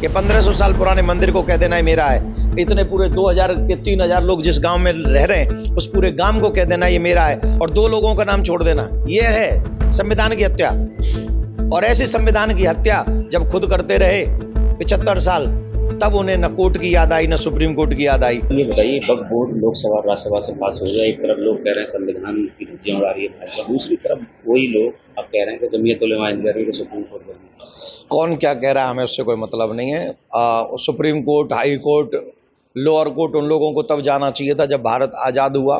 कि 1500 साल पुराने मंदिर को कह देना ये मेरा है। इतने पूरे 2000 के 3000 लोग जिस गांव में रह रहे हैं उस पूरे गांव को कह देना ये मेरा है और 2 लोगों का नाम छोड़ देना, ये है संविधान की हत्या। और ऐसी संविधान की हत्या जब खुद करते रहे 75 साल, तब उन्हें न कोर्ट की याद आई न सुप्रीम कोर्ट की याद आई। ये बताइए, वक्फ बोर्ड लोकसभा और राज्यसभा से पास हो गया। एक तरफ लोग कह रहे हैं संविधान की धज्जियां उड़ा रही है भाजपा, दूसरी तरफ वही लोग अब कह रहे हैं कि जमीयत उलेमा हिंद कह रही है कि सुप्रीम कोर्ट जाना। कौन क्या कह रहा है हमें उससे कोई मतलब नहीं है। Supreme court, high court, lower court उन लोगों को तब जाना चाहिए था जब भारत आज़ाद हुआ।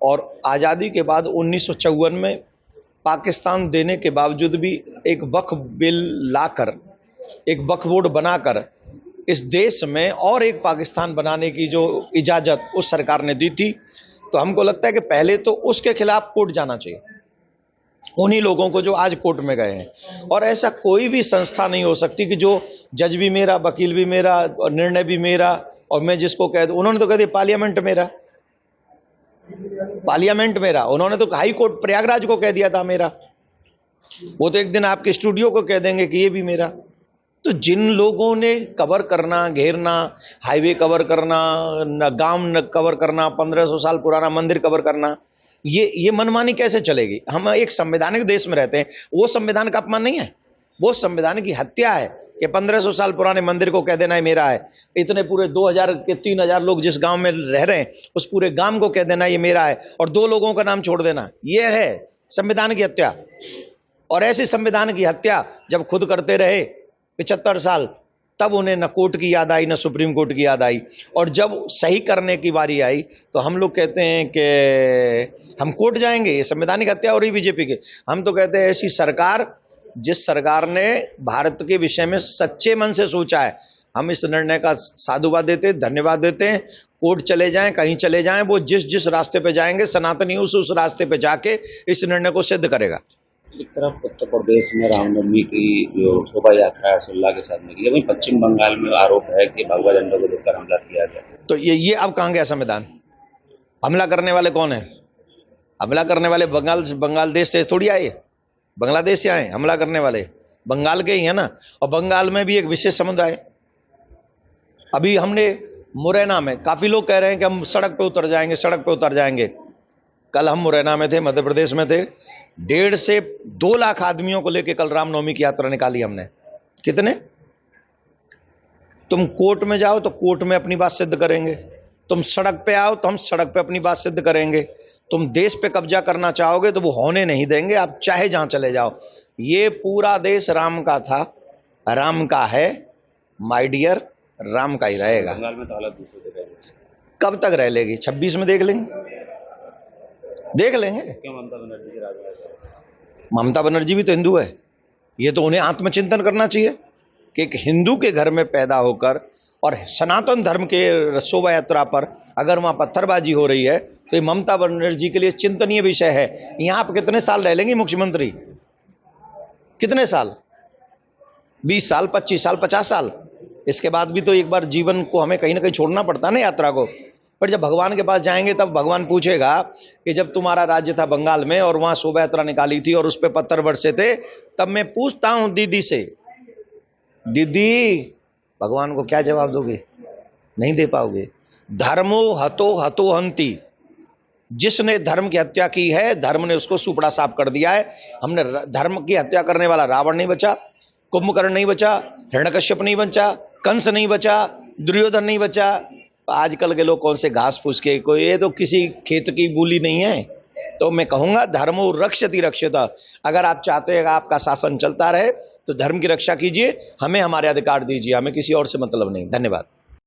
और आज़ादी के बाद 1954 में पाकिस्तान देने के बावजूद भी एक वक्फ बिल लाकर, एक वक्फ बोर्ड बनाकर इस देश में और एक पाकिस्तान बनाने की जो इजाज़त उस सरकार ने दी थी, तो हमको लगता है कि पहले तो उसके खिलाफ कोर्ट जाना चाहिए, उन्हीं लोगों को जो आज कोर्ट में गए हैं। और ऐसा कोई भी संस्था नहीं हो सकती कि जो जज भी मेरा, वकील भी मेरा और निर्णय भी मेरा और मैं जिसको कह दूं। उन्होंने तो कह दिया पार्लियामेंट मेरा, पार्लियामेंट मेरा। उन्होंने तो हाई कोर्ट प्रयागराज को कह दिया था मेरा, वो तो एक दिन आपके स्टूडियो को कह देंगे कि ये भी मेरा। तो जिन लोगों ने कवर करना, घेरना, हाईवे कवर करना, गांव कवर करना, 1500 साल पुराना मंदिर कवर करना, ये मनमानी कैसे चलेगी। हम एक संवैधानिक देश में रहते हैं, वो संविधान का अपमान नहीं है, वो संविधान की हत्या है कि 1500 साल पुराने मंदिर को कह देना ये मेरा है। इतने पूरे 2000 के 3000 लोग जिस गांव में रह रहे हैं उस पूरे गांव को कह देना ये मेरा है और 2 लोगों का नाम छोड़ देना, ये है संविधान की हत्या। और ऐसी संविधान की हत्या जब खुद करते रहे 75 साल, तब उन्हें न कोर्ट की याद आई न सुप्रीम कोर्ट की याद आई। और जब सही करने की बारी आई तो हम लोग कहते हैं कि हम कोर्ट जाएंगे, ये संवैधानिक हत्या हो रही बीजेपी के। हम तो कहते हैं ऐसी सरकार, जिस सरकार ने भारत के विषय में सच्चे मन से सोचा है, हम इस निर्णय का साधुवाद देते हैं, धन्यवाद देते हैं। कोर्ट चले जाएं, कहीं चले जाएं, वो जिस जिस रास्ते पे जाएंगे सनातनी उस रास्ते पे जाके इस निर्णय को सिद्ध करेगा। एक तरफ उत्तर प्रदेश में रामनवमी की जो शोभा यात्रा हर्षोल्लास के साथ निकली, वहीं पश्चिम बंगाल में आरोप है कि भगवा झंडा को लेकर हमला किया गया। तो ये अब कहाँ गया संविधान? हमला करने वाले कौन है? हमला करने वाले बंगाल देश से थोड़ी आए, बांग्लादेश से आए। हमला करने वाले बंगाल के ही है ना। और बंगाल में भी एक विशेष समुदाय, अभी हमने मुरैना में, काफी लोग कह रहे हैं कि हम सड़क पे उतर जाएंगे, सड़क पे उतर जाएंगे। कल हम मुरैना में थे, मध्य प्रदेश में थे, 1.5 से 2 लाख आदमियों को लेकर कल रामनवमी की यात्रा निकाली हमने। कितने? तुम कोर्ट में जाओ तो कोर्ट में अपनी बात सिद्ध करेंगे, तुम सड़क पे आओ तो हम सड़क पे अपनी बात सिद्ध करेंगे, तुम देश पे कब्जा करना चाहोगे तो वो होने नहीं देंगे, आप चाहे जहां चले जाओ। ये पूरा देश राम का था, राम का है, माय डियर, राम का ही रहेगा। बंगाल में तो हालत दूसरे दिखाई। कब तक रह लेगी? 26 में देख लेंगे, देख लेंगे। क्यों ममता बनर्जी के राज में ऐसा? ममता बनर्जी भी तो हिंदू है, ये तो उन्हें आत्मचिंतन करना चाहिए कि एक हिंदू के घर में पैदा होकर और सनातन धर्म के शोभा यात्रा पर अगर वहां पत्थरबाजी हो रही है तो ये ममता बनर्जी के लिए चिंतनीय विषय है। यहां आप कितने साल रह लेंगे मुख्यमंत्री? कितने साल? 20 साल, 25 साल, 50 साल? इसके बाद भी तो एक बार जीवन को हमें कहीं ना कहीं छोड़ना पड़ता है ना, यात्रा को। पर जब भगवान के पास जाएंगे तब भगवान पूछेगा कि जब तुम्हारा राज्य था बंगाल में और वहां शोभा यात्रा निकाली थी और उस पर पत्थर बरसे थे, तब मैं पूछता हूं दीदी से, दीदी भगवान को क्या जवाब दोगे? नहीं दे पाओगे। धर्मो हतो हतो हंति, जिसने धर्म की हत्या की है धर्म ने उसको सुपड़ा साफ कर दिया है। हमने धर्म की हत्या करने वाला रावण नहीं बचा, कुंभकर्ण नहीं बचा, हिरण्यकश्यप नहीं बचा, कंस नहीं बचा, दुर्योधन नहीं बचा। आजकल के लोग कौन से घास फूस के, कोई ये तो किसी खेत की बूली नहीं है। तो मैं कहूंगा धर्मो रक्षति रक्षता। अगर आप चाहते हैं आपका शासन चलता रहे तो धर्म की रक्षा कीजिए, हमें हमारे अधिकार दीजिए, हमें किसी और से मतलब नहीं। धन्यवाद।